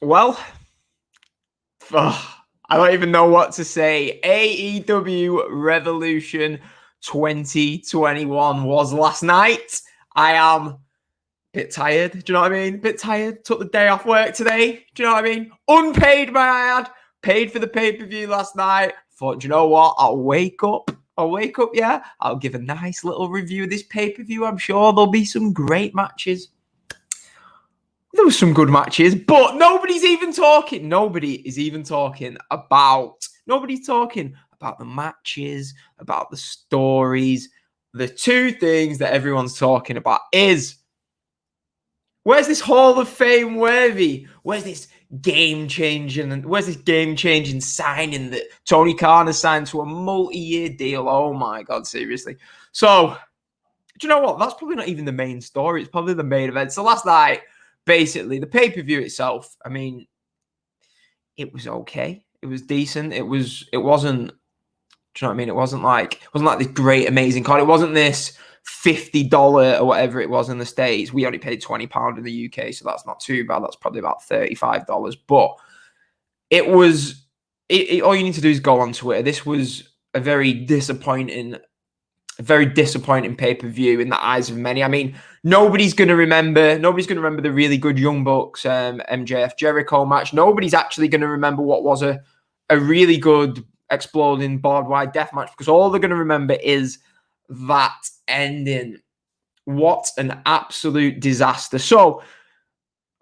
Well, I don't even know what to say. AEW Revolution 2021 was last night. I am a bit tired. Do you know what I mean? Bit tired. Took the day off work today. Do you know what I mean? Unpaid, may I add. Paid for the pay-per-view last night. Thought, do you know what? I'll wake up, yeah. I'll give a nice little review of this pay-per-view. I'm sure there'll be some great matches. There were some good matches, but nobody's even talking. Nobody's talking about the matches, about the stories. The two things that everyone's talking about is, where's this Hall of Fame worthy? Where's this game-changing signing that Tony Khan has signed to a multi-year deal? Oh my God, seriously. So, do you know what? That's probably not even the main story. It's probably the main event. So last night, basically, the pay-per-view itself, I mean, it was okay. It was decent. It wasn't, do you know what I mean? It wasn't like this great, amazing card. It wasn't this $50 or whatever it was in the States. We only paid £20 in the UK, so that's not too bad. That's probably about $35. But it was, all you need to do is go on Twitter. This was a very disappointing pay-per-view in the eyes of many. I mean, nobody's going to remember the really good Young Bucks MJF Jericho match. Nobody's actually going to remember what was a really good exploding barbed wire death match, because all they're going to remember is that ending. What an absolute disaster. So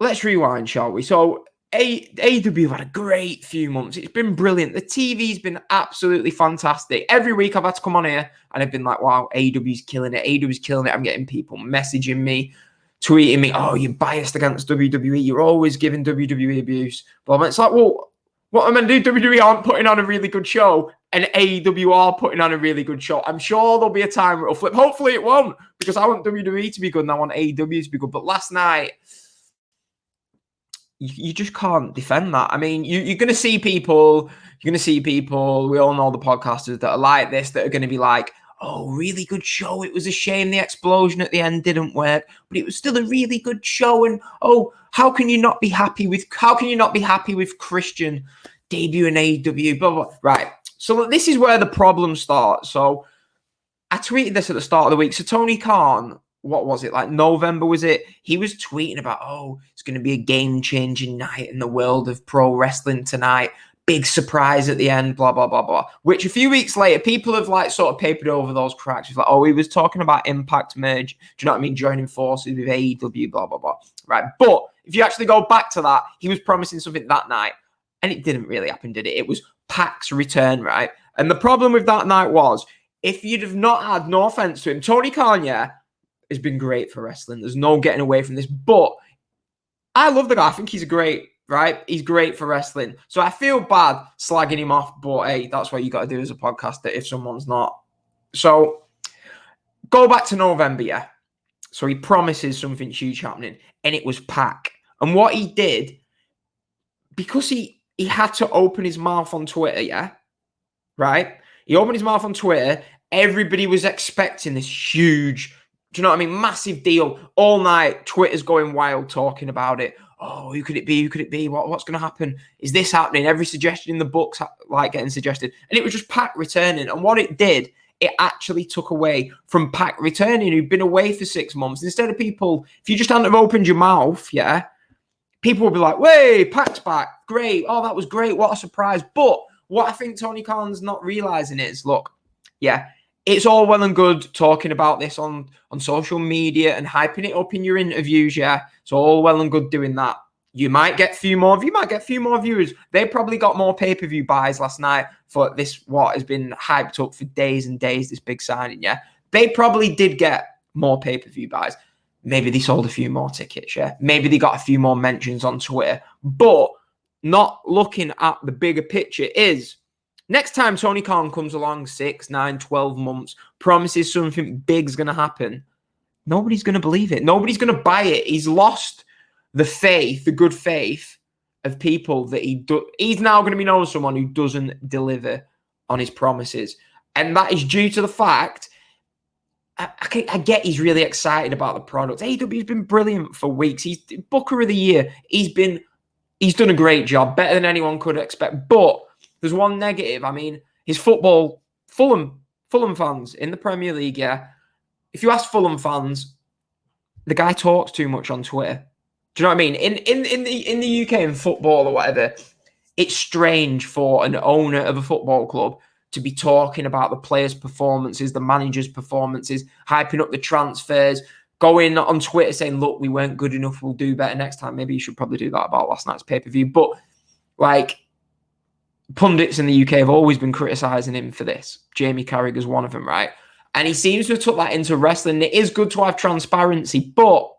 let's rewind, shall we? So AEW have had a great few months. It's been brilliant. The TV's been absolutely fantastic. Every week I've had to come on here and I've been like, wow, AEW's killing it. AEW's killing it. I'm getting people messaging me, tweeting me, oh, you're biased against WWE. You're always giving WWE abuse. But it's like, well, what am I going to do? WWE aren't putting on a really good show and AEW are putting on a really good show. I'm sure there'll be a time where it'll flip. Hopefully it won't, because I want WWE to be good and I want AEW to be good. But last night, you just can't defend that. I mean, you're going to see people, we all know the podcasters that are like this, that are going to be like, oh, really good show. It was a shame the explosion at the end didn't work, but it was still a really good show. And, oh, how can you not be happy with Christian debuting AEW, blah, blah. Right. So this is where the problem starts. So I tweeted this at the start of the week. So Tony Khan, what was it, like November, was it? He was tweeting about, oh, it's going to be a game-changing night in the world of pro wrestling tonight. Big surprise at the end, blah, blah, blah, blah. Which a few weeks later, people have like sort of papered over those cracks. It's like, oh, he was talking about Impact merge. Do you know what I mean? Joining forces with AEW, blah, blah, blah. Right. But if you actually go back to that, he was promising something that night. And it didn't really happen, did it? It was Pac's return, right? And the problem with that night was, if you'd have not had, no offense to him, Tony Khan, yeah, has been great for wrestling. There's no getting away from this. But I love the guy. I think he's great, right? He's great for wrestling. So I feel bad slagging him off. But hey, that's what you got to do as a podcaster if someone's not. So go back to November, yeah. So he promises something huge happening. And it was Pac. And what he did, because he had to open his mouth on Twitter, yeah, right? He opened his mouth on Twitter. Everybody was expecting this huge, do you know what I mean? Massive deal. All night, Twitter's going wild talking about it. Oh, who could it be? Who could it be? What's going to happen? Is this happening? Every suggestion in the books, like, getting suggested. And it was just Pac returning. And what it did, it actually took away from Pac returning, who'd been away for 6 months. Instead of people, if you just hadn't have opened your mouth, yeah, people would be like, "Wait, Pac's back. Great. Oh, that was great. What a surprise." But what I think Tony Khan's not realizing is, look, yeah, it's all well and good talking about this on social media and hyping it up in your interviews, yeah. It's all well and good doing that. You might get a few more viewers. They probably got more pay-per-view buys last night for this, what has been hyped up for days and days, this big signing, yeah. They probably did get more pay-per-view buys. Maybe they sold a few more tickets, yeah. Maybe they got a few more mentions on Twitter. But not looking at the bigger picture is, next time Tony Khan comes along 6, 9, 12 months, promises something big's going to happen, nobody's going to believe it. Nobody's going to buy it. He's lost the faith, the good faith of people that he's now going to be known as someone who doesn't deliver on his promises. And that is due to the fact, I get he's really excited about the product. AEW's been brilliant for weeks. He's Booker of the Year. He's been He's done a great job, better than anyone could expect. But there's one negative. I mean, his football, Fulham fans in the Premier League, yeah. If you ask Fulham fans, the guy talks too much on Twitter. Do you know what I mean? In the UK in football or whatever, it's strange for an owner of a football club to be talking about the players' performances, the manager's performances, hyping up the transfers, going on Twitter saying, look, we weren't good enough, we'll do better next time. Maybe you should probably do that about last night's pay-per-view. But, like, pundits in the UK have always been criticising him for this. Jamie Carragher's one of them, right? And he seems to have took that into wrestling. It is good to have transparency, but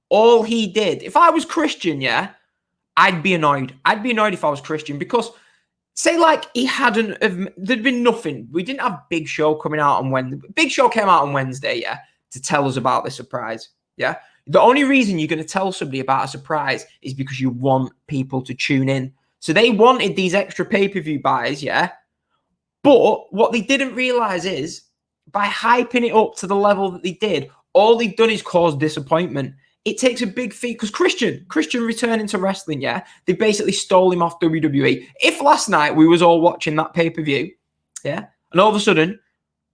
all he did, if I was Christian, yeah, I'd be annoyed. I'd be annoyed if I was Christian because, say, like, there'd been nothing. We didn't have Big Show coming out on Wednesday. Big Show came out on Wednesday, yeah, to tell us about the surprise, yeah? The only reason you're going to tell somebody about a surprise is because you want people to tune in. So they wanted these extra pay-per-view buys, yeah? But what they didn't realise is, by hyping it up to the level that they did, all they've done is cause disappointment. It takes a big feat because Christian returning to wrestling, yeah, they basically stole him off WWE. If last night we was all watching that pay-per-view, yeah, and all of a sudden,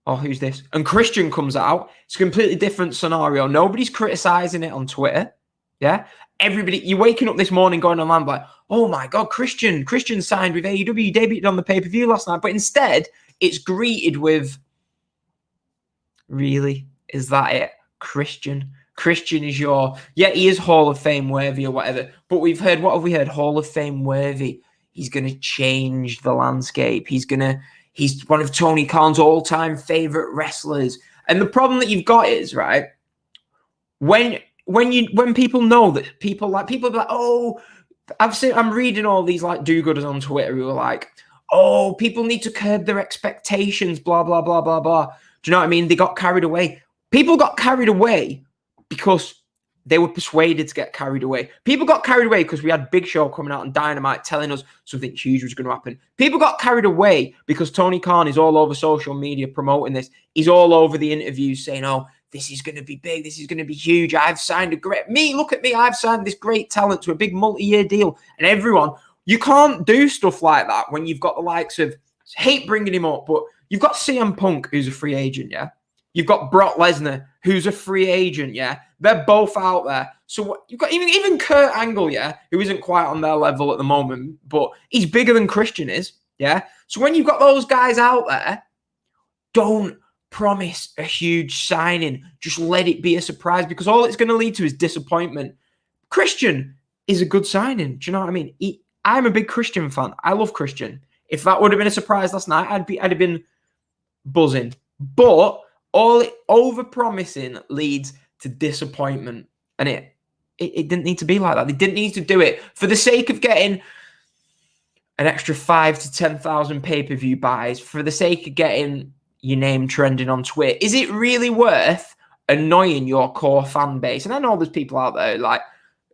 oh, who's this? And Christian comes out, it's a completely different scenario. Nobody's criticising it on Twitter, yeah. Everybody, you're waking up this morning going online like, oh my God, Christian signed with AEW, debuted on the pay-per-view last night. But instead, it's greeted with, really? Is that it? Christian is he is Hall of Fame worthy or whatever. But we've heard, what have we heard? Hall of Fame worthy. He's going to change the landscape. He's one of Tony Khan's all-time favorite wrestlers. And the problem that you've got is, right, when people know that people be like, oh, I'm reading all these like do-gooders on Twitter who are like, oh, people need to curb their expectations, blah, blah, blah, blah, blah. Do you know what I mean? They got carried away. People got carried away because they were persuaded to get carried away. People got carried away because we had Big Show coming out on Dynamite telling us something huge was going to happen. People got carried away because Tony Khan is all over social media promoting this. He's all over the interviews saying, oh, this is going to be big. This is going to be huge. I've signed look at me. I've signed this great talent to a big multi-year deal. And everyone, you can't do stuff like that when you've got the likes of, hate bringing him up, but you've got CM Punk, who's a free agent, yeah? You've got Brock Lesnar, who's a free agent, yeah? They're both out there. So you've got even Kurt Angle, yeah, who isn't quite on their level at the moment, but he's bigger than Christian is, yeah? So when you've got those guys out there, don't promise a huge signing. Just let it be a surprise because all it's going to lead to is disappointment. Christian is a good signing. Do you know what I mean? I'm a big Christian fan. I love Christian. If that would have been a surprise last night, I'd have been buzzing. But all over-promising leads to disappointment. And it didn't need to be like that. They didn't need to do it for the sake of getting an extra 5,000 to 10,000 pay-per-view buys, for the sake of getting your name trending on Twitter. Is it really worth annoying your core fan base? And I know there's people out there, like,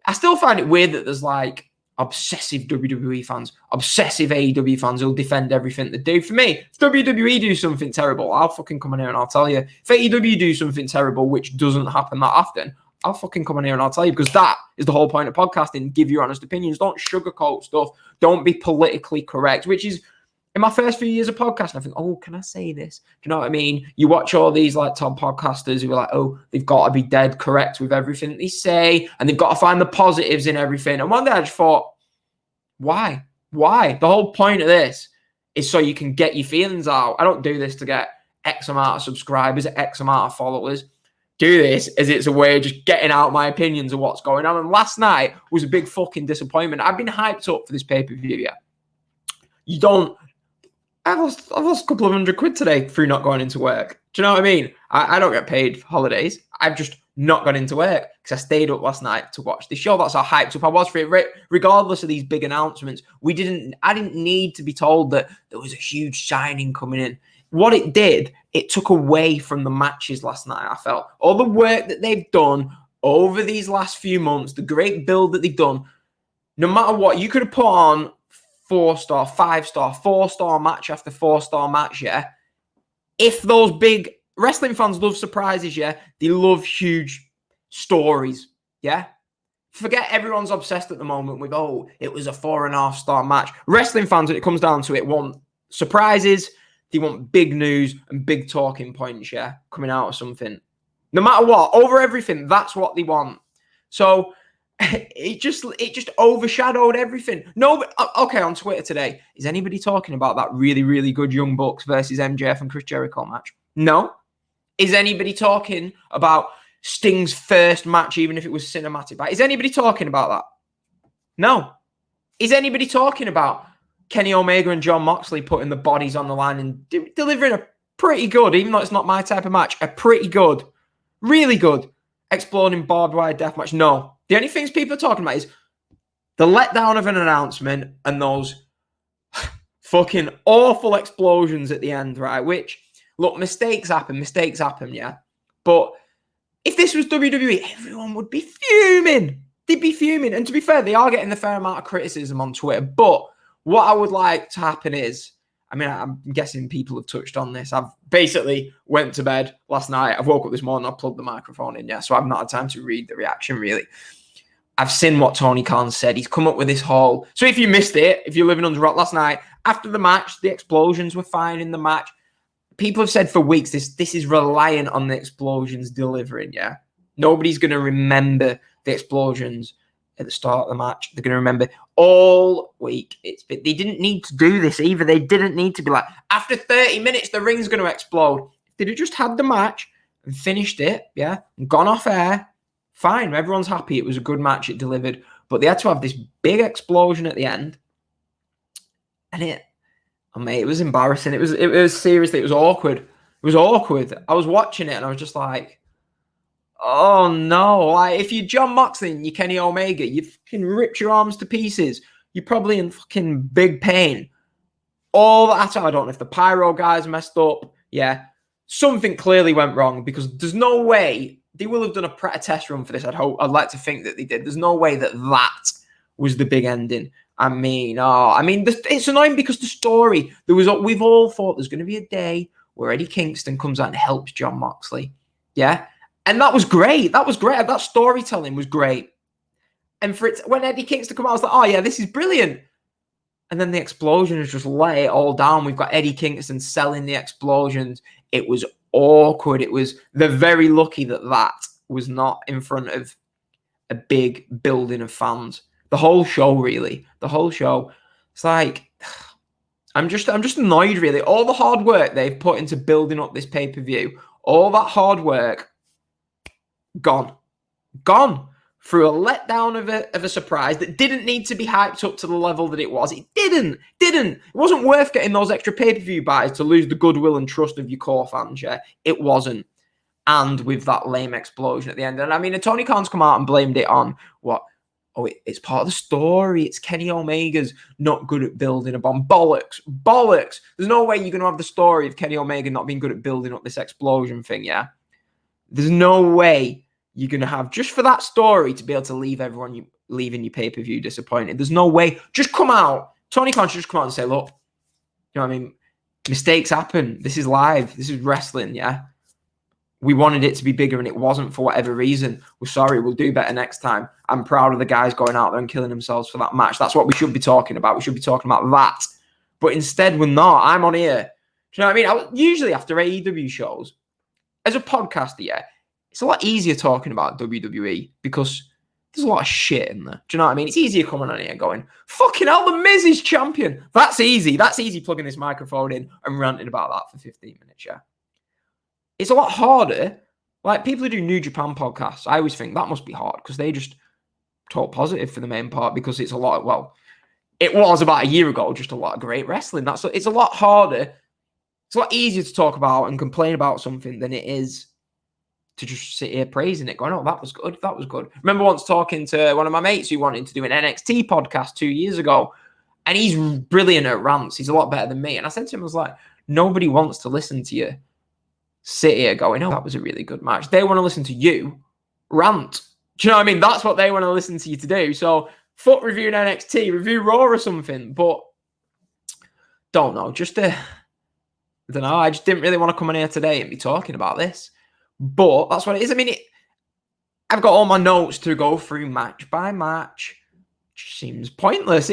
I still find it weird that there's, like, obsessive WWE fans, obsessive AEW fans who'll defend everything they do. For me, if WWE do something terrible, I'll fucking come in here and I'll tell you. If AEW do something terrible, which doesn't happen that often, I'll fucking come in here and I'll tell you, because that is the whole point of podcasting. Give your honest opinions. Don't sugarcoat stuff. Don't be politically correct, which is, in my first few years of podcasting, I think, oh, can I say this? Do you know what I mean? You watch all these like top podcasters who are like, oh, they've got to be dead correct with everything that they say, and they've got to find the positives in everything. And one day I just thought, why? The whole point of this is so you can get your feelings out. I don't do this to get X amount of subscribers, X amount of followers. Do this as it's a way of just getting out my opinions of what's going on. And last night was a big fucking disappointment. I've been hyped up for this pay-per-view, yeah. I've lost a couple of £100 today through not going into work. Do you know what I mean? I don't get paid for holidays. I've just not gone into work because I stayed up last night to watch the show. That's how hyped up I was for it. Regardless of these big announcements, I didn't need to be told that there was a huge signing coming in. What it did, it took away from the matches last night, I felt. All the work that they've done over these last few months, the great build that they've done, no matter what, you could have put on 4-star, 5-star, 4-star match after 4-star match, yeah? If those big wrestling fans love surprises, yeah? They love huge stories, yeah? Forget everyone's obsessed at the moment with, oh, it was a 4.5-star match. Wrestling fans, when it comes down to it, want surprises. They want big news and big talking points, yeah, coming out of something. No matter what, over everything, that's what they want. So it just overshadowed everything. No, okay, on Twitter today, is anybody talking about that really, really good Young Bucks versus MJF and Chris Jericho match? No. Is anybody talking about Sting's first match, even if it was cinematic? Is anybody talking about that? No. Is anybody talking about Kenny Omega and Jon Moxley putting the bodies on the line and delivering a pretty good, even though it's not my type of match, a pretty good, really good, exploding barbed wire death match? No. The only things people are talking about is the letdown of an announcement and those fucking awful explosions at the end, right? Which, look, mistakes happen, yeah? But if this was WWE, everyone would be fuming. They'd be fuming. And to be fair, they are getting the fair amount of criticism on Twitter. But what I would like to happen is, I mean, I'm guessing people have touched on this. I've basically went to bed last night. I've woke up this morning. I've plugged the microphone in, yeah? So I've not had time to read the reaction, really. I've seen what Tony Khan said. He's come up with this whole... So if you missed it, if you're living under rock last night, after the match, the explosions were fine in the match. People have said for weeks, this is reliant on the explosions delivering, yeah? Nobody's going to remember the explosions at the start of the match. They're going to remember all week. They didn't need to do this either. They didn't need to be like, after 30 minutes, the ring's going to explode. If they'd have just had the match and finished it, yeah, and gone off air, fine. Everyone's happy. It was a good match. It delivered. But they had to have this big explosion at the end. And it was embarrassing. It was seriously, it was awkward. It was awkward. I was watching it and I was just like, oh no. Like, if you're Jon Moxley and you're Kenny Omega, you fucking ripped your arms to pieces. You're probably in fucking big pain. All that, I don't know if the pyro guys messed up. Yeah. Something clearly went wrong because there's no way they will have done a test run for this. I'd like to think that they did. There's no way that was the big ending. It's annoying because the story, we've all thought there's going to be a day where Eddie Kingston comes out and helps Jon Moxley. Yeah. And that was great. That was great. That storytelling was great. And when Eddie Kingston come out, I was like, oh yeah, this is brilliant. And then the explosions just lay it all down. We've got Eddie Kingston selling the explosions. It was awkward. They're very lucky that was not in front of a big building of fans. The whole show, really. The whole show. It's like, I'm just annoyed, really. All the hard work they've put into building up this pay-per-view, all that hard work, gone. Through a letdown of a surprise that didn't need to be hyped up to the level that it was. It didn't. It wasn't worth getting those extra pay-per-view buys to lose the goodwill and trust of your core fans, yeah? It wasn't. And with that lame explosion at the end. And I mean, Tony Khan's come out and blamed it on what? Oh, it's part of the story. It's Kenny Omega's not good at building a bomb. Bollocks. There's no way you're going to have the story of Kenny Omega not being good at building up this explosion thing, yeah? There's no way you're going to have, just for that story, to be able to leave everyone leaving your pay-per-view disappointed. There's no way. Just come out. Tony Khan should just come out and say, look, you know what I mean? Mistakes happen. This is live. This is wrestling, yeah? We wanted it to be bigger and it wasn't for whatever reason. We're sorry. We'll do better next time. I'm proud of the guys going out there and killing themselves for that match. That's what we should be talking about. We should be talking about that. But instead, we're not. I'm on here. Do you know what I mean? Usually after AEW shows, as a podcaster, yeah, it's a lot easier talking about WWE because there's a lot of shit in there. Do you know what I mean? It's easier coming on here going, fucking hell, The Miz is champion. That's easy. That's easy plugging this microphone in and ranting about that for 15 minutes, yeah. It's a lot harder. Like, people who do New Japan podcasts, I always think that must be hard because they just talk positive for the main part because it's a lot of, well, it was about a year ago, just a lot of great wrestling. It's a lot harder. It's a lot easier to talk about and complain about something than it is to just sit here praising it, going, oh, that was good. That was good. Remember once talking to one of my mates who wanted to do an NXT podcast 2 years ago, and he's brilliant at rants. He's a lot better than me. And I said to him, I was like, nobody wants to listen to you sit here going, oh, that was a really good match. They want to listen to you rant. Do you know what I mean? That's what they want to listen to you to do. So, fuck reviewing NXT, review Raw or something. But, don't know. I don't know. I just didn't really want to come in here today and be talking about this. But that's what it is. I mean, I've got all my notes to go through match by match. Seems pointless.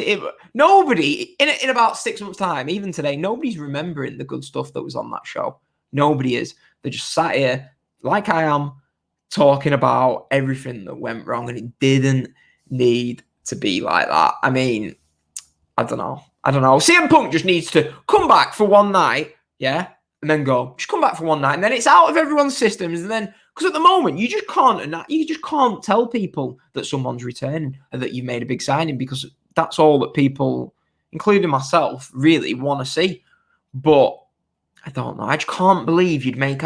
Nobody in about 6 months' time, even today, nobody's remembering the good stuff that was on that show. Nobody is. They're just sat here like I am, talking about everything that went wrong, and it didn't need to be like that. I mean, I don't know. CM Punk just needs to come back for one night, yeah, and then go. Just come back for one night, and then it's out of everyone's systems, and then. Because at the moment, you just can't tell people that someone's returning and that you've made a big signing, because that's all that people, including myself, really want to see. But I don't know. I just can't believe you'd made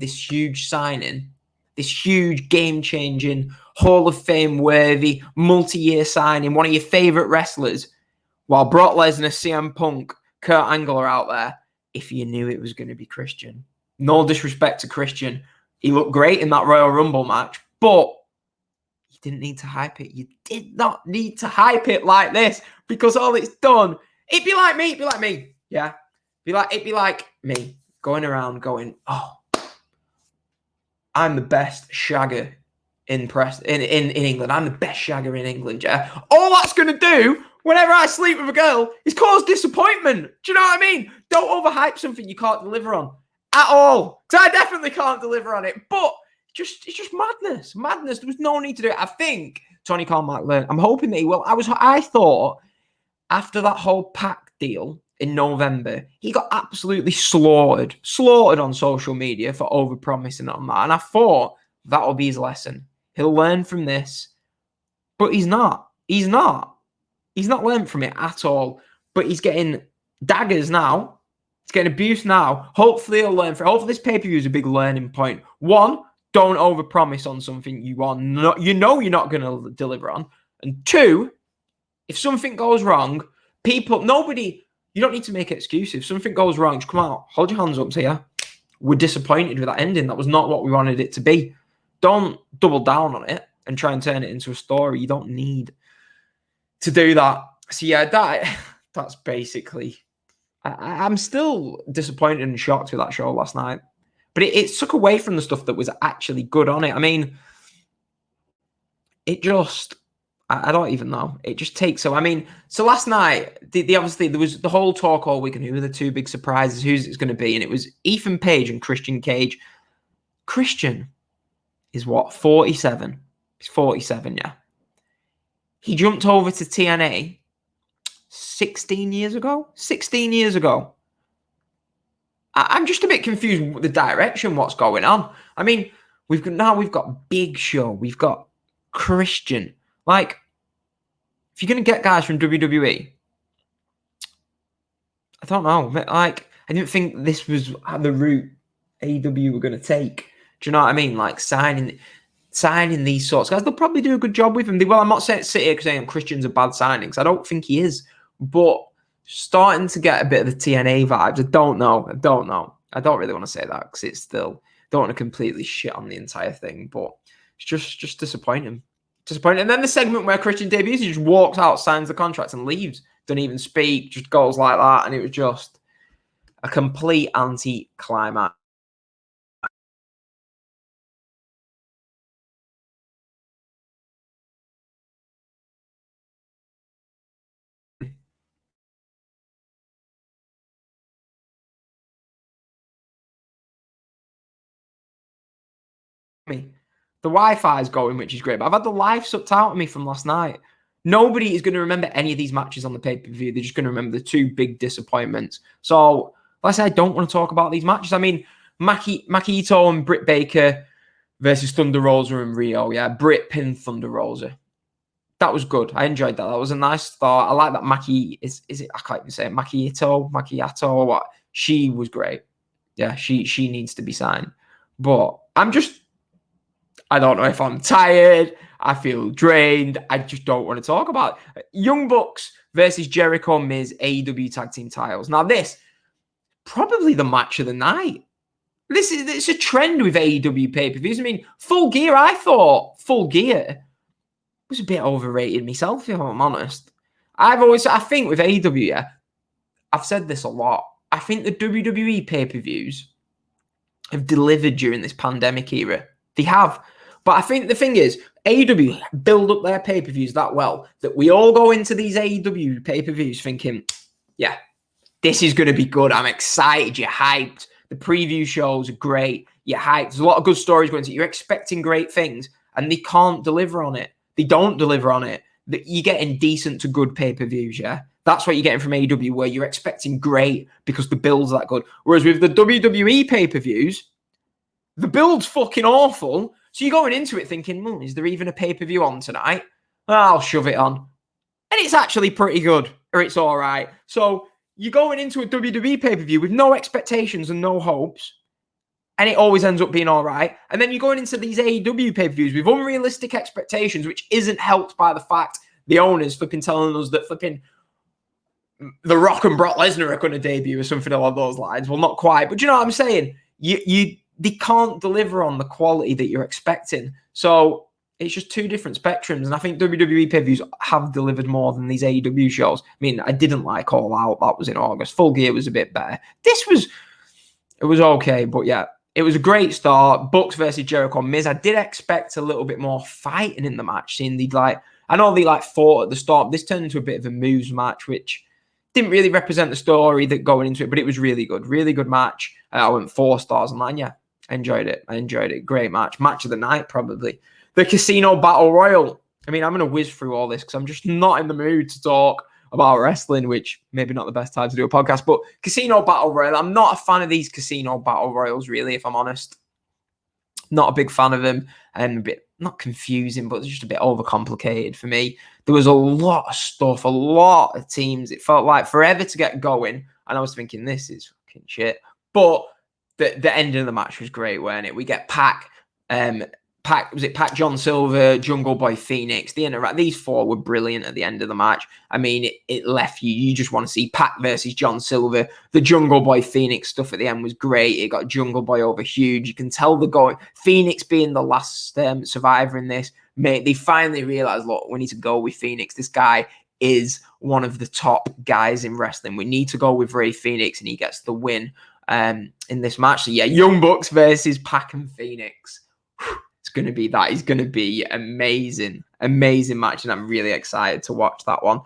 this huge signing, this huge game-changing, Hall of Fame-worthy, multi-year signing, one of your favourite wrestlers, while Brock Lesnar, CM Punk, Kurt Angle are out there, if you knew it was going to be Christian. No disrespect to Christian. He looked great in that Royal Rumble match, but you didn't need to hype it. You did not need to hype it like this, because all it's done, it'd be like me, yeah? It'd be like me going around going, oh, I'm the best shagger in England. I'm the best shagger in England, yeah? All that's going to do whenever I sleep with a girl is cause disappointment. Do you know what I mean? Don't overhype something you can't deliver on. At all. Because I definitely can't deliver on it. But it's just madness. Madness. There was no need to do it. I think Tony Khan might learn. I'm hoping that he will. I thought after that whole Pac deal in November, he got absolutely slaughtered on social media for overpromising on that. And I thought that'll be his lesson. He'll learn from this. But he's not. He's not learned from it at all. But he's getting daggers now. It's getting abused now. Hopefully he'll learn from it. Hopefully this pay-per-view is a big learning point. One, don't overpromise on something you're not going to deliver on. And two, if something goes wrong, you don't need to make excuses. If something goes wrong, just come out, hold your hands up and say, yeah, we're disappointed with that ending. That was not what we wanted it to be. Don't double down on it and try and turn it into a story. You don't need to do that. So yeah, that's basically... I'm still disappointed and shocked with that show last night. But it took away from the stuff that was actually good on it. I mean, it just... I don't even know. It just takes... So last night, obviously, there was the whole talk all week, and who were the two big surprises, who's it's going to be, and it was Ethan Page and Christian Cage. Christian is what, 47? He's 47, yeah. He jumped over to TNA 16 years ago. I'm just a bit confused with the direction, what's going on. I mean, we've got Big Show, we've got Christian. Like, if you're going to get guys from WWE, I don't know. Like, I didn't think this was the route AEW were going to take. Do you know what I mean? Like, signing these sorts of guys. They'll probably do a good job with them. Well, I'm not saying Christian's a bad signing, because I don't think he is. But starting to get a bit of the TNA vibes. I don't know. I don't really want to say that, because it's still... Don't want to completely shit on the entire thing. But it's just disappointing. And then the segment where Christian debuts, he just walks out, signs the contract, and leaves. Doesn't even speak, just goes like that. And it was just a complete anti-climax. The Wi-Fi is going, which is great. But I've had the live sucked out of me from last night. Nobody is going to remember any of these matches on the pay-per-view. They're just going to remember the two big disappointments. So, like I said, I don't want to talk about these matches. I mean, Maki Ito and Britt Baker versus Thunder Rosa and Rio. Yeah, Britt pinned Thunder Rosa. That was good. I enjoyed that. That was a nice thought. I like that Maki... Is it... I can't even say it. Maki Ito, or what? She was great. Yeah, she needs to be signed. But I don't know if I'm tired. I feel drained. I just don't want to talk about it. Young Bucks versus Jericho Miz AEW Tag Team titles. Now this, probably the match of the night. It's a trend with AEW pay-per-views. I mean, Full Gear, I thought Full Gear was a bit overrated myself, if I'm honest. I think with AEW, yeah, I've said this a lot. I think the WWE pay-per-views have delivered during this pandemic era. They have. But I think the thing is, AEW build up their pay-per-views that well that we all go into these AEW pay-per-views thinking, yeah, this is going to be good. I'm excited. You're hyped. The preview shows are great. You're hyped. There's a lot of good stories going into it. You're expecting great things, and they can't deliver on it. They don't deliver on it. You're getting decent to good pay-per-views, yeah? That's what you're getting from AEW, where you're expecting great because the build's that good. Whereas with the WWE pay-per-views, the build's fucking awful. So you're going into it thinking, is there even a pay-per-view on tonight? I'll shove it on. And it's actually pretty good, or it's all right. So you're going into a WWE pay-per-view with no expectations and no hopes, and it always ends up being all right. And then you're going into these AEW pay-per-views with unrealistic expectations, which isn't helped by the fact the owners flipping telling us that flipping The Rock and Brock Lesnar are going to debut or something along those lines. Well, not quite, but you know what I'm saying? They can't deliver on the quality that you're expecting. So it's just two different spectrums. And I think WWE pay-per-views have delivered more than these AEW shows. I mean, I didn't like All Out. That was in August. Full Gear was a bit better. It was okay. But yeah, it was a great start. Bucks versus Jericho Miz. I did expect a little bit more fighting in the match. I know they fought at the start. This turned into a bit of a moves match, which didn't really represent the story that going into it, but it was really good. Really good match. I went 4 stars online. Yeah, I enjoyed it. Great match. Match of the night, probably. The Casino Battle Royal. I mean, I'm going to whiz through all this because I'm just not in the mood to talk about wrestling, which maybe not the best time to do a podcast, but Casino Battle Royal. I'm not a fan of these Casino Battle Royals, really, if I'm honest. Not a big fan of them. And a bit, not confusing, but just a bit overcomplicated for me. There was a lot of stuff, a lot of teams. It felt like forever to get going. And I was thinking, this is fucking shit. But the ending of the match was great, weren't it? We get Pac, John Silver, Jungle Boy Phoenix, these 4 were brilliant at the end of the match. I mean, it left you just want to see Pac versus John Silver. The Jungle Boy Phoenix stuff at the end was great. It got Jungle Boy over huge. You can tell Phoenix being the last survivor in this, mate, they finally realized, look, we need to go with Phoenix. This guy is one of the top guys in wrestling. We need to go with Rey Phoenix, and he gets the win in this match. So yeah, Young Bucks versus Pac and Phoenix. It's going to be that. It's going to be amazing match, and I'm really excited to watch that one.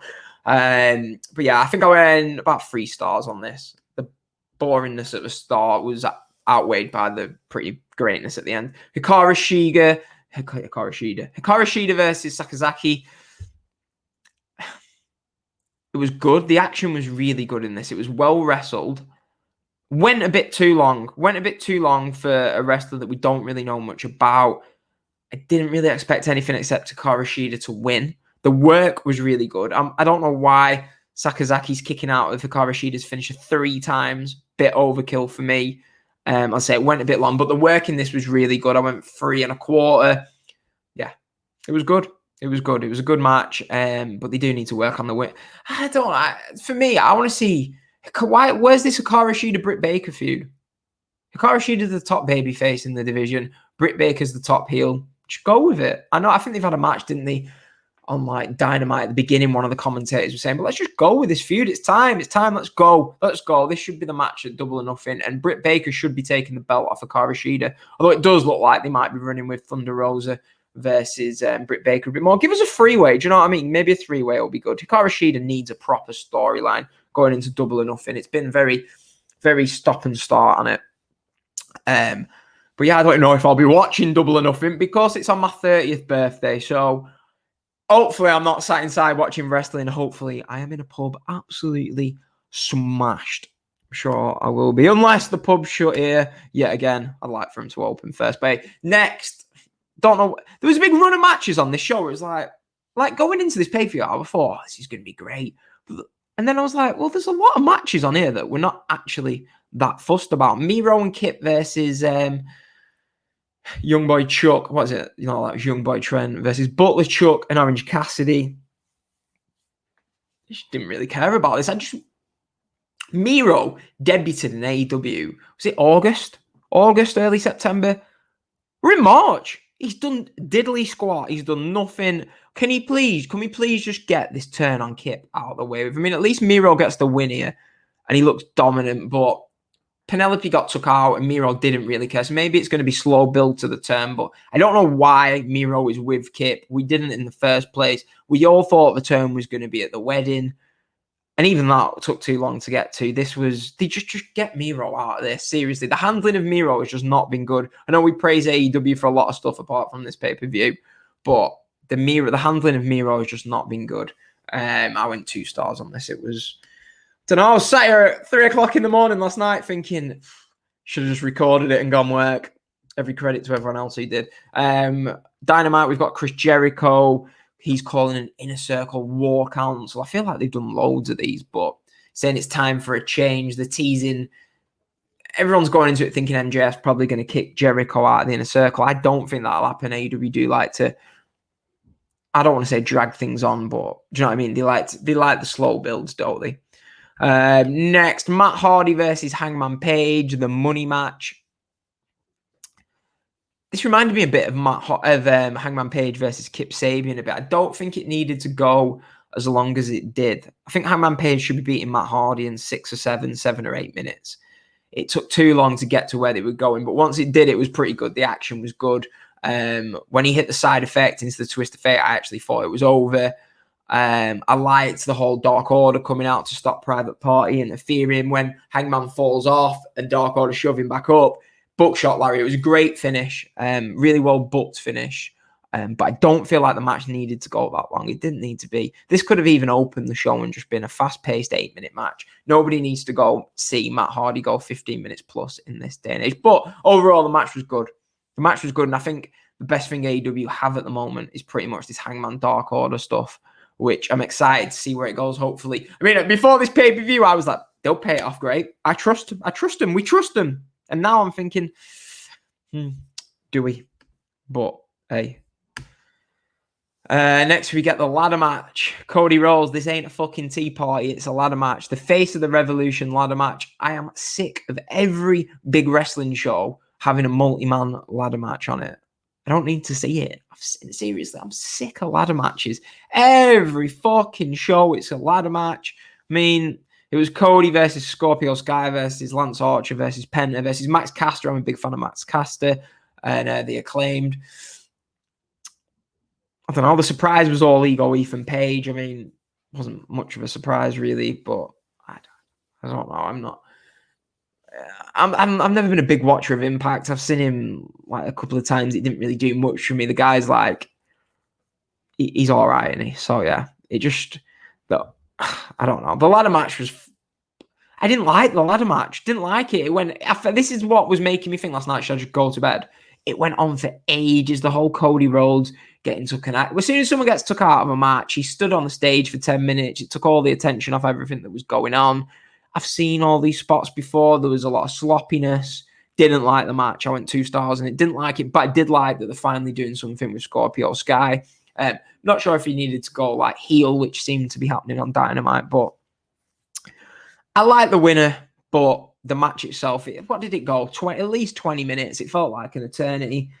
But yeah, I think I went about 3 stars on this. The boringness at the start was outweighed by the pretty greatness at the end. Hikaru Shida versus Sakazaki. It was good. The action was really good in this. It was well wrestled. Went a bit too long for a wrestler that we don't really know much about. I didn't really expect anything except Hikaru Shida to win. The work was really good. I don't know why Sakazaki's kicking out of Hikaru Shida's finisher 3 times. Bit overkill for me. I'll say it went a bit long, but the work in this was really good. I went 3 1/4. Yeah, it was good. It was good. It was a good match, but they do need to work on the win. For me, I want to see... Where's this Hikaru Shida Britt Baker feud? Hikaru Shida's the top babyface in the division. Britt Baker's the top heel. Just go with it. I think they've had a match, didn't they, on Dynamite at the beginning. One of the commentators was saying, but let's just go with this feud. It's time. Let's go. This should be the match at Double or Nothing. And Britt Baker should be taking the belt off of Hikaru Shida. Although it does look like they might be running with Thunder Rosa versus Britt Baker a bit more. Give us a 3-way. Do you know what I mean? Maybe a 3-way will be good. Hikaru Shida needs a proper storyline going into Double or Nothing. It's been very, very stop and start on it. But yeah, I don't know if I'll be watching Double or Nothing because it's on my 30th birthday. So hopefully I'm not sat inside watching wrestling. Hopefully I am in a pub absolutely smashed. I'm sure I will be. Unless the pub's shut here yet again. I'd like for him to open first. But next, don't know. There was a big run of matches on this show. It was like going into this pay-per-view, I thought, this is going to be great. And then I was like, well, there's a lot of matches on here that we're not actually that fussed about. Miro and Kip versus Young Boy Chuck. What is it? That was Young Boy Trent versus Butler Chuck and Orange Cassidy. I just didn't really care about this. Miro debuted in AEW. Was it August? Early September? We're in March. He's done diddly squat. He's done nothing. Can we please just get this turn on Kip out of the way? I mean, at least Miro gets the win here and he looks dominant, but Penelope got took out and Miro didn't really care. So maybe it's going to be slow build to the turn, but I don't know why Miro is with Kip. We didn't in the first place. We all thought the turn was going to be at the wedding. And even that took too long to get to. They just get Miro out of this. Seriously, the handling of Miro has just not been good. I know we praise AEW for a lot of stuff apart from this pay-per-view, but the handling of Miro has just not been good. I went 2 stars on this. It was, don't know, I was sat here at 3 o'clock in the morning last night thinking, should have just recorded it and gone work. Every credit to everyone else who did. Dynamite, we've got Chris Jericho. He's calling an Inner Circle War Council. I feel like they've done loads of these, but saying it's time for a change. The teasing. Everyone's going into it thinking MJF's probably going to kick Jericho out of the Inner Circle. I don't think that'll happen. AEW do like to, I don't want to say drag things on, but do you know what I mean? They like the slow builds, don't they? Next, Matt Hardy versus Hangman Page, the money match. This reminded me a bit of Hangman Page versus Kip Sabian a bit. I don't think it needed to go as long as it did. I think Hangman Page should be beating Matt Hardy in 6 or 7 or 8 minutes. It took too long to get to where they were going, but once it did, it was pretty good. The action was good. When he hit the side effect into the twist of fate, I actually thought it was over. I liked the whole Dark Order coming out to stop Private Party interfering when Hangman falls off and Dark Order shove him back up. Buckshot Larry, it was a great finish, really well booked finish, but I don't feel like the match needed to go that long. It didn't need to be. This could have even opened the show and just been a fast-paced 8-minute match. Nobody needs to go see Matt Hardy go 15 minutes plus in this day and age, but overall the match was good. The match was good, and I think the best thing AEW have at the moment is pretty much this Hangman Dark Order stuff, which I'm excited to see where it goes, hopefully. I mean, before this pay-per-view, I was like, they'll pay it off great. I trust them. We trust them. And now I'm thinking, do we? But, hey. Next, we get the ladder match. Cody Rhodes, this ain't a fucking tea party. It's a ladder match. The face of the Revolution ladder match. I am sick of every big wrestling show having a multi-man ladder match on it. I don't need to see it. Seriously, I'm sick of ladder matches. Every fucking show, it's a ladder match. I mean, it was Cody versus Scorpio Sky versus Lance Archer versus Penta versus Max Caster. I'm a big fan of Max Caster and the Acclaimed. I don't know. The surprise was all Ego Ethan Page. I mean, it wasn't much of a surprise really, but I don't know. I've never been a big watcher of Impact. I've seen him like a couple of times. It didn't really do much for me. The guy's like, he's all right, isn't he? So yeah, I don't know. The ladder match was. I didn't like the ladder match. Didn't like it. It went. This is what was making me think last night. Should I just go to bed? It went on for ages. The whole Cody Rhodes getting took out. As soon as someone gets took out of a match, he stood on the stage for 10 minutes. It took all the attention off everything that was going on. I've seen all these spots before. There was a lot of sloppiness. Didn't like the match. I went 2 stars and it didn't like it, but I did like that they're finally doing something with Scorpio Sky. Not sure if he needed to go like heel, which seemed to be happening on Dynamite, but I like the winner, but the match itself, what did it go? At least 20 minutes. It felt like an eternity.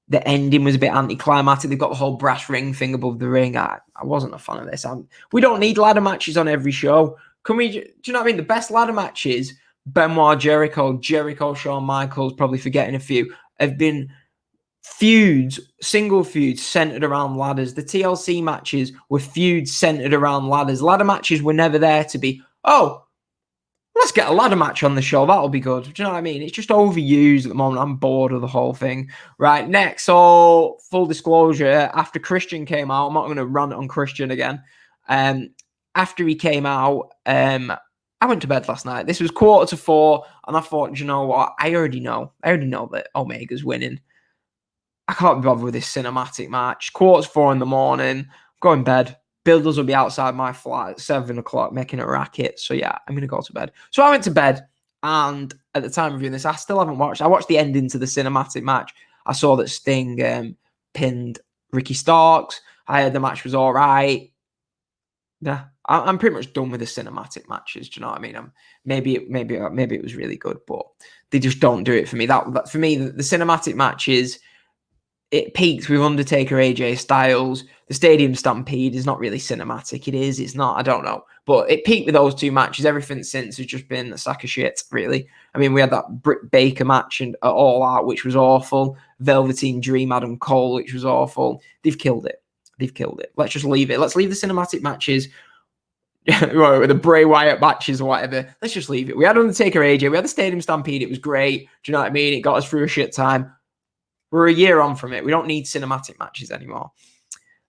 The ending was a bit anticlimactic. They've got the whole brass ring thing above the ring. I wasn't a fan of this. We don't need ladder matches on every show. Do you know what I mean? The best ladder matches, Benoit, Jericho, Shawn Michaels, probably forgetting a few, have been feuds, single feuds centered around ladders. The TLC matches were feuds centered around ladders. Ladder matches were never there to be, let's get a ladder match on the show. That'll be good. Do you know what I mean? It's just overused at the moment. I'm bored of the whole thing. Right, next. So, full disclosure, after Christian came out, I'm not going to rant on Christian again. After he came out, I went to bed last night. This was 3:45, and I thought, you know what? I already know that Omega's winning. I can't be bothered with this cinematic match. 4:45 in the morning. I'm going to bed. Builders will be outside my flat at 7 o'clock making a racket. So, yeah, I'm going to go to bed. So, I went to bed. And at the time of viewing this, I still haven't watched. I watched the ending to the cinematic match. I saw that Sting pinned Ricky Starks. I heard the match was all right. Yeah, I'm pretty much done with the cinematic matches. Do you know what I mean? Maybe it was really good, but they just don't do it for me. That for me, the cinematic matches, it peaked with Undertaker, AJ Styles. The Stadium Stampede is not really cinematic. It is. It's not. I don't know. But it peaked with those two matches. Everything since has just been a sack of shit, really. I mean, we had that Britt Baker match at All Out, which was awful. Velveteen Dream, Adam Cole, which was awful. They've killed it. They've killed it. Let's just leave it. Let's leave the cinematic matches. The Bray Wyatt matches or whatever. Let's just leave it. We had Undertaker, AJ. We had the Stadium Stampede. It was great. Do you know what I mean? It got us through a shit time. We're a year on from it. We don't need cinematic matches anymore.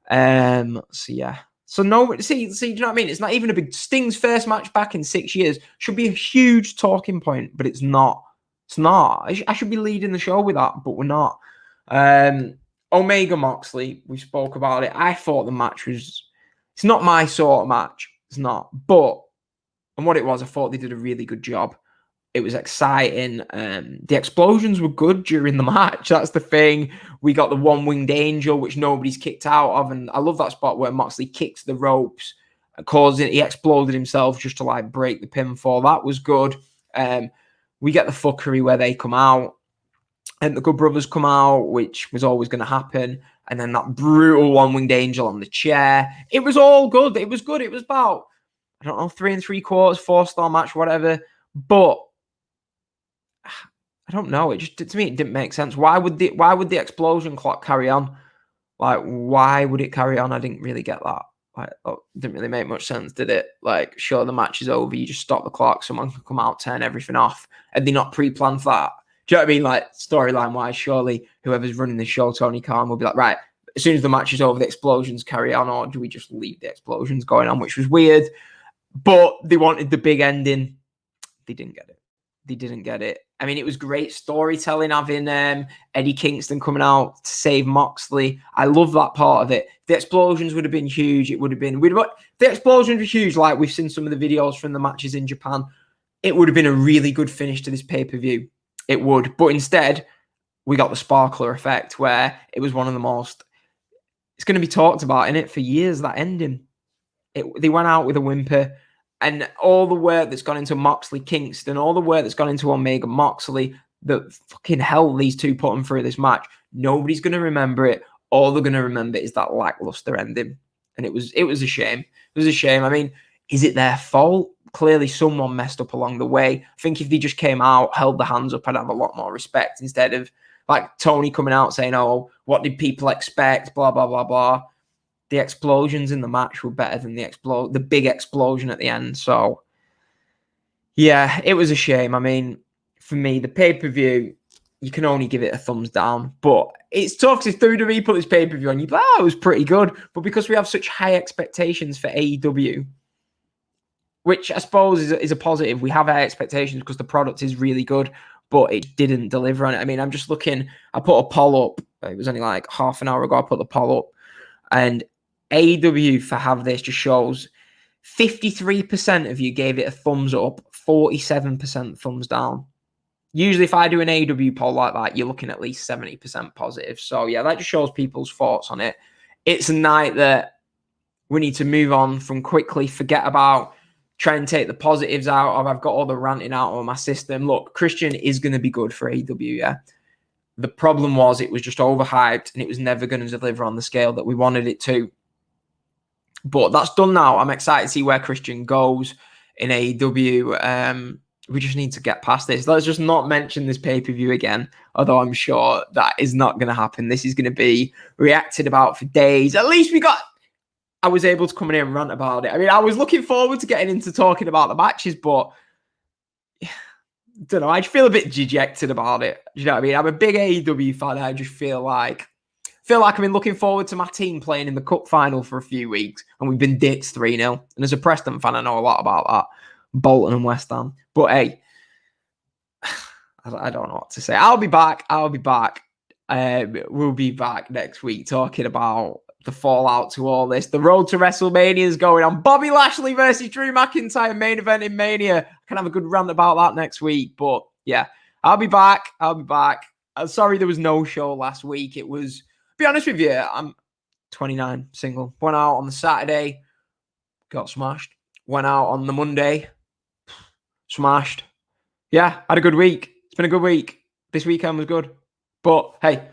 So yeah. So no, see, do you know what I mean? It's not even a big Sting's first match back in 6 years. Should be a huge talking point, but it's not. It's not. I should be leading the show with that, but we're not. Omega Moxley, we spoke about it. I thought the match was. It's not my sort of match. It's not. But and what it was, I thought they did a really good job. It was exciting. The explosions were good during the match. That's the thing. We got the one-winged angel, which nobody's kicked out of. And I love that spot where Moxley kicks the ropes, causing he exploded himself just to like break the pinfall. That was good. We get the fuckery where they come out and the Good Brothers come out, which was always going to happen. And then that brutal one-winged angel on the chair. It was all good. It was good. It was about, I don't know, 3 3/4, 4-star match, whatever. But I don't know. It just to me it didn't make sense. Why would the explosion clock carry on? Like, why would it carry on? I didn't really get that. Like, it didn't really make much sense, did it? Like, sure, the match is over. You just stop the clock. Someone can come out, turn everything off, and they're not pre-planned for that. Do you know what I mean? Like, storyline wise, surely whoever's running the show, Tony Khan, will be like, right, as soon as the match is over, the explosions carry on, or do we just leave the explosions going on? Which was weird. But they wanted the big ending. They didn't get it. They didn't get it. I mean, it was great storytelling having Eddie Kingston coming out to save Moxley. I love that part of it. The explosions would have been huge. It would have been... The explosions were huge, like we've seen some of the videos from the matches in Japan. It would have been a really good finish to this pay-per-view. It would. But instead, we got the sparkler effect where it was one of the most... It's going to be talked about, in it for years, that ending. They went out with a whimper. And all the work that's gone into Moxley Kingston, all the work that's gone into Omega Moxley, the fucking hell these two put them through this match, nobody's going to remember it. All they're going to remember is that lackluster ending. And it was a shame. It was a shame. I mean, is it their fault? Clearly someone messed up along the way. I think if they just came out, held the hands up, I'd have a lot more respect instead of like Tony coming out saying, oh, what did people expect? Blah, blah, blah, blah. The explosions in the match were better than the big explosion at the end. So, yeah, it was a shame. I mean, for me, the pay-per-view, you can only give it a thumbs down. But it's tough because if WWE put this pay-per-view on, you'd be like, oh, it was pretty good. But because we have such high expectations for AEW, which I suppose is a positive, we have high expectations because the product is really good, but it didn't deliver on it. I mean, I'm just looking, I put a poll up. It was only like half an hour ago I put the poll up. And AEW for Have This just shows 53% of you gave it a thumbs up, 47% thumbs down. Usually if I do an AEW poll like that, you're looking at least 70% positive. So yeah, that just shows people's thoughts on it. It's a night that we need to move on from quickly, forget about, try and take the positives out of. I've got all the ranting out of my system. Look, Christian is going to be good for AEW, yeah. The problem was it was just overhyped and it was never going to deliver on the scale that we wanted it to. But that's done now. I'm excited to see where Christian goes in AEW. We just need to get past this. Let's just not mention this pay-per-view again, although I'm sure that is not going to happen. This is going to be reacted about for days. At least I was able to come in here and rant about it. I mean, I was looking forward to getting into talking about the matches, but I don't know. I just feel a bit dejected about it. You know what I mean? I'm a big AEW fan. I just feel like I've been looking forward to my team playing in the cup final for a few weeks, and we've been ditched 3-0. And as a Preston fan, I know a lot about that. Bolton and West Ham. But hey, I don't know what to say. I'll be back. We'll be back next week talking about the fallout to all this. The road to WrestleMania is going on. Bobby Lashley versus Drew McIntyre, main event in Mania. I can have a good rant about that next week. But yeah, I'll be back. I'm sorry there was no show last week. It was, to be honest with you, I'm 29, single. Went out on the Saturday, got smashed. Went out on the Monday, smashed. Yeah, had a good week. It's been a good week. This weekend was good. But hey,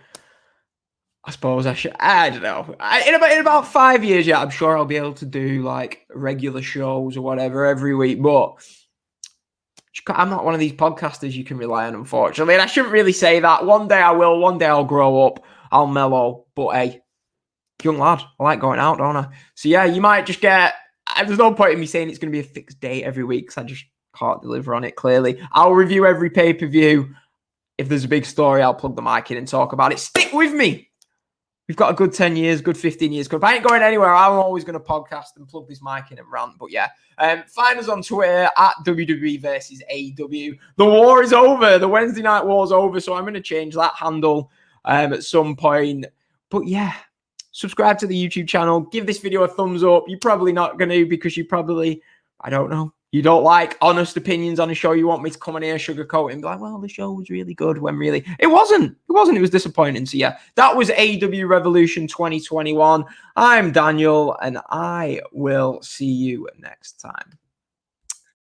I suppose I should. I don't know. In about 5 years, yeah, I'm sure I'll be able to do like regular shows or whatever every week. But I'm not one of these podcasters you can rely on, unfortunately. And I shouldn't really say that. One day I will. One day I'll grow up. I'll mellow. But hey, young lad, I like going out, don't I? So yeah, you might just get. There's no point in me saying it's going to be a fixed date every week because I just can't deliver on it. Clearly, I'll review every pay-per-view. If there's a big story, I'll plug the mic in and talk about it. Stick with me. We've got a good 10 years, good 15 years. If I ain't going anywhere, I'm always going to podcast and plug this mic in and rant. But yeah, find us on Twitter at WWE versus AEW. The war is over. The Wednesday night war is over. So I'm going to change that handle at some point. But yeah, subscribe to the YouTube channel. Give this video a thumbs up. You're probably not going to because you probably, I don't know. You don't like honest opinions on a show. You want me to come in here, sugarcoat it and be like, well, the show was really good when really it wasn't. It wasn't. It was disappointing. So yeah, that was AEW Revolution 2021. I'm Daniel and I will see you next time.